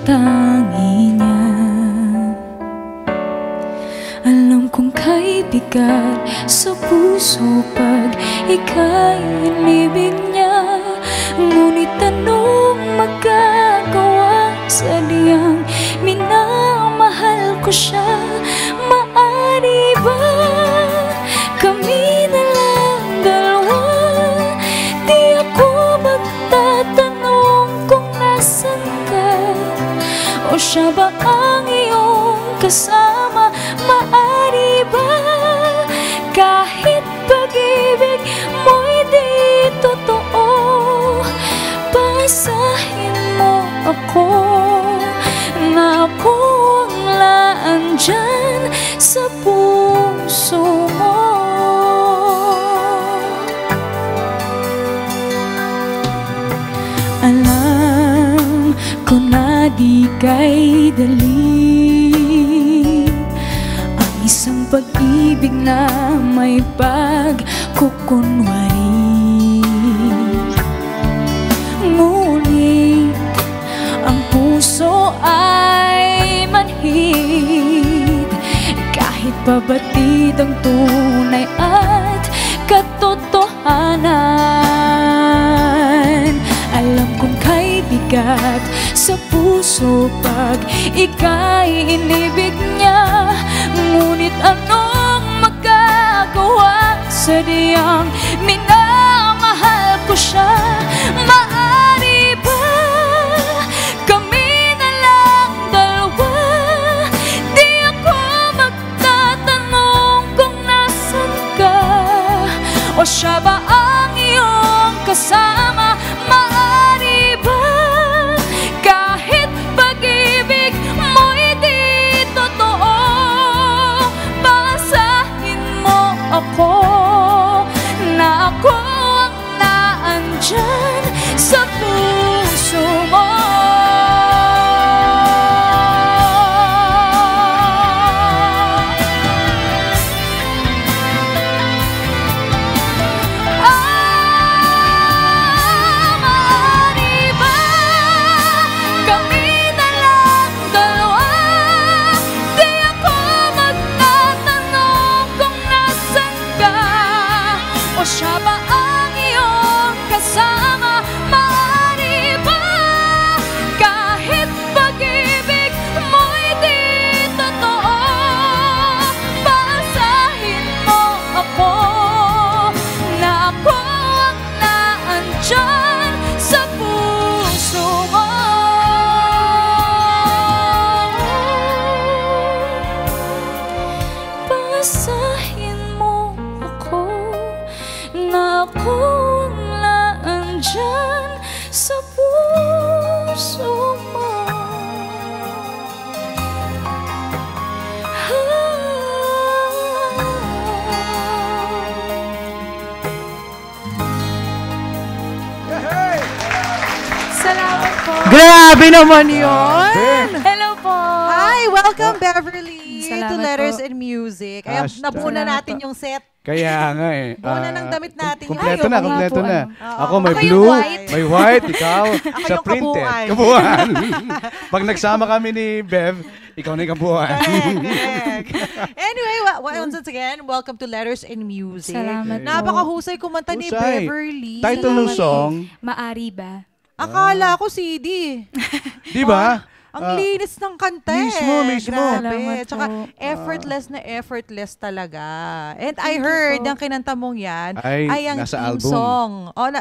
tangi niya. Alam kong kay bigat sa puso pag ika'y inibig niya. Ngunit anong magagawa sa diyang minamahal ko siya? Maari ba kami na lang dalawa? Di ako magtatanong kung nasan ka, o siya ba ang iyong kasama? Maari ba kahit pag-ibig mo'y di totoo, pasahin mo ako na ako ang laan dyan sa puso mo. Alam ko na di kay dali ang isang pag-ibig na may pagkukunwari. Ngunit ang puso ay manhid kahit pabatid ang tunay at katotohanan. Alam kong kay bigat sa puso pag ika'y inibig niya. Ngunit anong magagawa sa diyang minamahal ko siya? Maari ba kami na lang dalawa? Di ako magtatanong kung nasan ka, o siya ba ang iyong kasama? Maari ba kahit pag-ibig mo'y di totoo, pasahin mo ako na ako ang naandyan sa puso mo. Siya ba ang iyong kasama? Maari ba kahit pag-ibig mo'y di totoo, pasahin mo ako na ako ang naandyan sa puso mo. Pasahin mo ako na ako ang naandyan sa puso mo. Salamat po. Grabe naman yun! Hello po. Hi, welcome Beverly Salamat to Letters po. and Music. Ayan, Hashtag. nabuo na Salamat natin po. yung set. Kaya nga eh. Buo na ng damit natin yun. Kompleto Ay, na, oo nga kompleto po, na. ano. Ako may Ako yung blue, white. may white, ikaw sa yung printed. kabuuan. Kabuuan. Pag nagsama kami ni Bev, ikaw na yung kabuuan. Correct. Anyway, once again, welcome to Letters and Music. Salamat po. Napakahusay kumanta ni Husay. Beverly. Title ng song, Maari ba? Akala ko CD. di ba? Ang linis ng kanta eh. Mismo. Grabe. Salamat Tsaka po. effortless talaga. And I heard, ang kinanta mong yan, Ay, ang nasa theme album. song.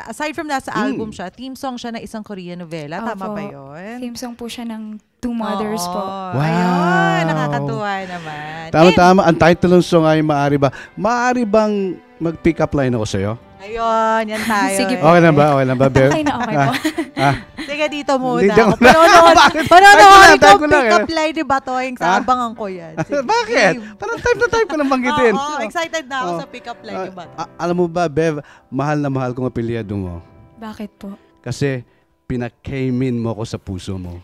Aside from nasa album siya, theme song siya ng isang Korean novela. Tama Opo. ba yun? Theme song po siya ng Two Mothers po. Wow. Ayun, nakakatuwa naman. Tama-tama. Ang title ng song ay Maari Ba? Maari bang mag-pick up line ako sa'yo? Ayun, yan tayo. Sige po. Okay lang ba? Okay lang ba, Bev? Okay na, okay po. Sige, dito muna. Dito muna. Panonood Type ko, ko lang, pick up line ni Batoing sa Ah? abangan ko yan. Sige. Bakit? Parang type na type ko nang banggitin. Oo, excited na ako Oo. sa pick up line ni Batoing. Alam mo ba, Bev, mahal na mahal kong apelyado mo. Bakit po? Kasi pinakaimin mo ko sa puso mo.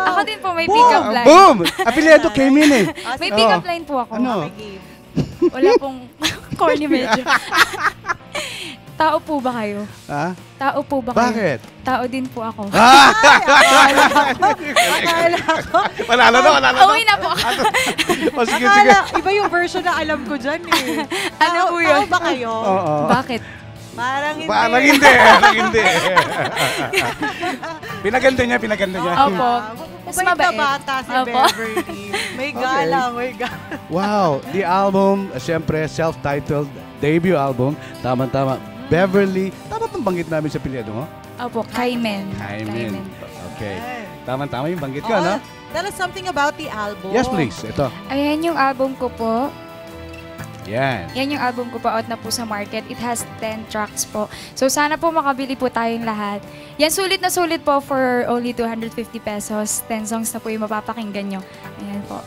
Ako din po may pick-up line. Boom! Apelyado came in eh. May pick-up line po ako. Ano? Okay, game. Wala pong corny medyo. Tao po ba kayo? Ha? Tao po ba kayo? Bakit? Tao din po ako. Akala ko. Wala na. Uwi na po ako. O, sige, sige. Akala, iba yung version na alam ko dyan eh. Ano po yun? Tao ba kayo? Oo. Bakit? Parang hindi. Parang hindi. Pinaganda niya. Opo. Mas Mabait na mabait. bata si Opo. Beverly. May galang, may galang. Wow, the album, siyempre, self-titled debut album. Tama-tama. Beverly, tama pang banggit namin sa pilyado mo? Opo, Kaimen. Kaimen. po. Okay. Tama-tama yung banggit ko, Oo, no? Tell us something about the album. Yes, please. Ito. Ayan yung album ko po. Yan. Yan yung album ko po, out na po sa market. It has 10 tracks po. So sana po makabili po tayong lahat. Yan, sulit na sulit po for only 250 pesos. 10 songs na po yung mapapakinggan nyo. Ayan po.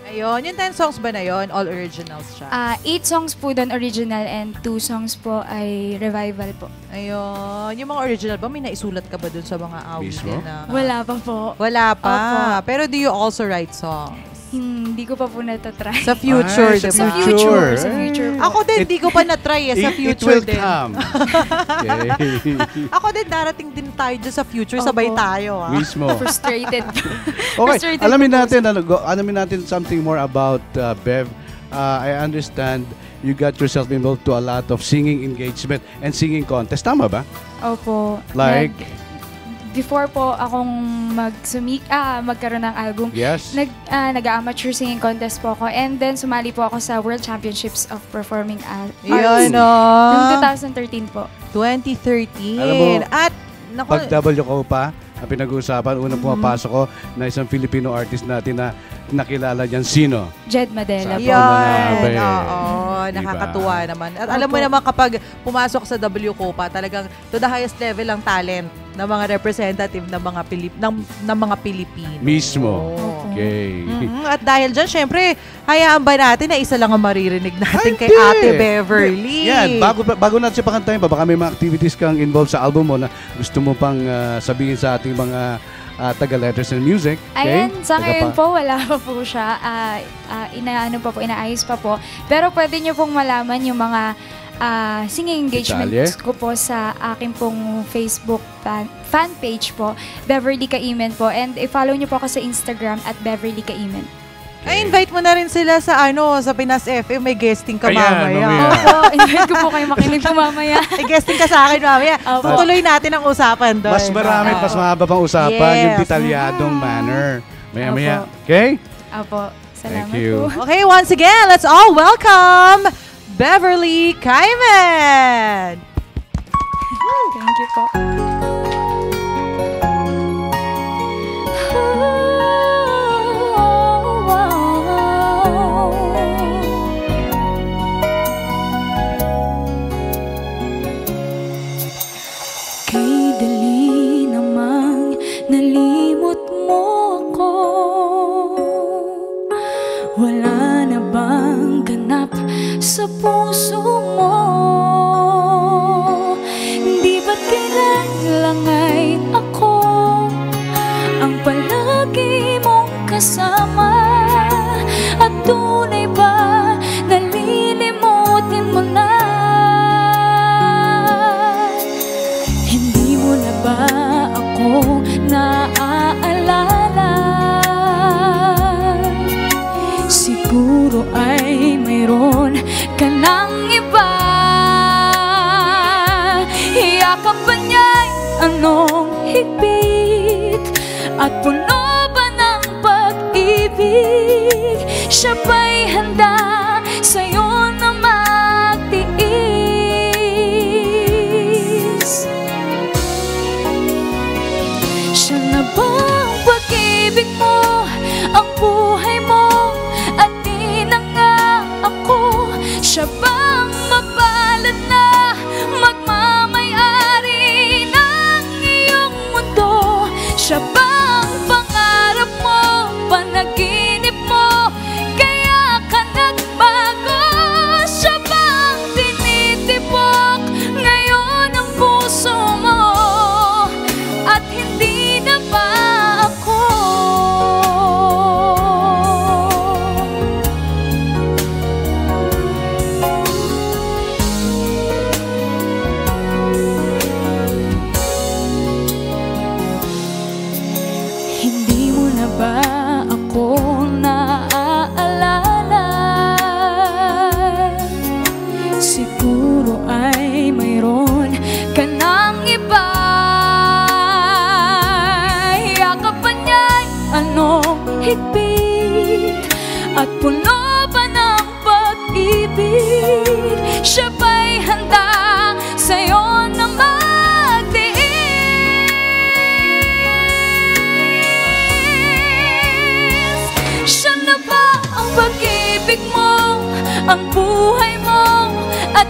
Ayun, yung 10 songs ba na yun? All originals siya. 8 songs po doon original and 2 songs po ay revival po. Ayun. Yung mga original ba, may naisulat ka ba dun sa mga Mismo? awitin na? Wala pa po. Wala pa. Opo. Pero do you also write songs? Hindi ko pa po natatry. Sa future, Ay, sa diba? Sa future. Sa future po. Ako din, di ko pa na-try eh. Sa It future will din. come. Okay. Ako din, darating din tayo dyan sa future. Opo. Sabay tayo, ah. Mismo. Frustrated. Okay, Frustrated alamin po. alamin natin something more about Bev. I understand you got yourself involved to a lot of singing engagement and singing contest. Tama ba? Opo. Like? Before po akong magkaroon ng album, Yes. nag-amateur singing contest po ako and then sumali po ako sa World Championships of Performing Arts. Yun, Noong no? 2013 po. 2013. Alam mo, At, naku, Pag W ko pa, ang pinag-uusapan, unang pumapasok ko na isang Filipino artist natin na nakilala dyan, sino? Jed Madela Sa- po. yun. Abe. Oo, Diba? nakakatuwa naman. At alam mo Opo. naman kapag pumasok sa W Copa, talagang to the highest level ang talent ng mga representative ng mga mga Pilipino. Mismo. Oo. Okay. At dahil dyan, syempre, hayaan ba natin na isa lang ang maririnig natin kay Hindi. Ate Beverly? Yan, bago natin siya pakantayin pa, baka may mga activities kang involved sa album mo na gusto mo pang sabihin sa ating mga taga-letters and music. Okay? Ayan, sa ngayon po, wala pa po siya. Inaayos pa po. Pero pwede nyo pong malaman yung mga singing engagements ko po sa aking pong Facebook fan page po, Beverly Kaimen po. And i-follow nyo po ako sa Instagram at Beverly Kaimen. Ay, invite mo na rin sila sa sa Pinas FM. May guesting ka Ayan, mamaya. mamaya. Opo, invite ko po kayo makinig po mamaya. May guesting ka sa akin mamaya. Opo. Tutuloy natin ang usapan doon. Mas marami, mas mahaba pang usapan, Yes. yung detalyadong manner. Maya-maya. Opo. Okay? Opo, salamat Thank you. po. Okay, once again, let's all welcome Beverly Kaimen. Thank you po. Kay dali namang nalimot mo ako. Wala na bang ganap sa puso mo? Di ba't kailan ay ako ang palagi mong kasama? At tunay ba nalilimutin mo na? Hindi mo na ba ako naaalala? Siguro ay mayroon ka ng iba. Yakap ba niya'y anong higpit? At puno ba ng pag-ibig? Siya ba'y handa sa'yo na magtiis? Siya na ba ang pag-ibig mo, ang buhay mo, at di na nga ako? Siya bang mapalad na magmamay-ari ng iyong mundo? Siya bang pangarap mo, panaginip mo, kaya ka nagbago? Siya bang tinitibok ngayon ang puso mo, at hindi na ba ako? higpit at puno pa ng pag-ibig. Siya ba'y handa sa'yo na magtiis? Siya na ba ang pag-ibig mo, ang buhay mo, at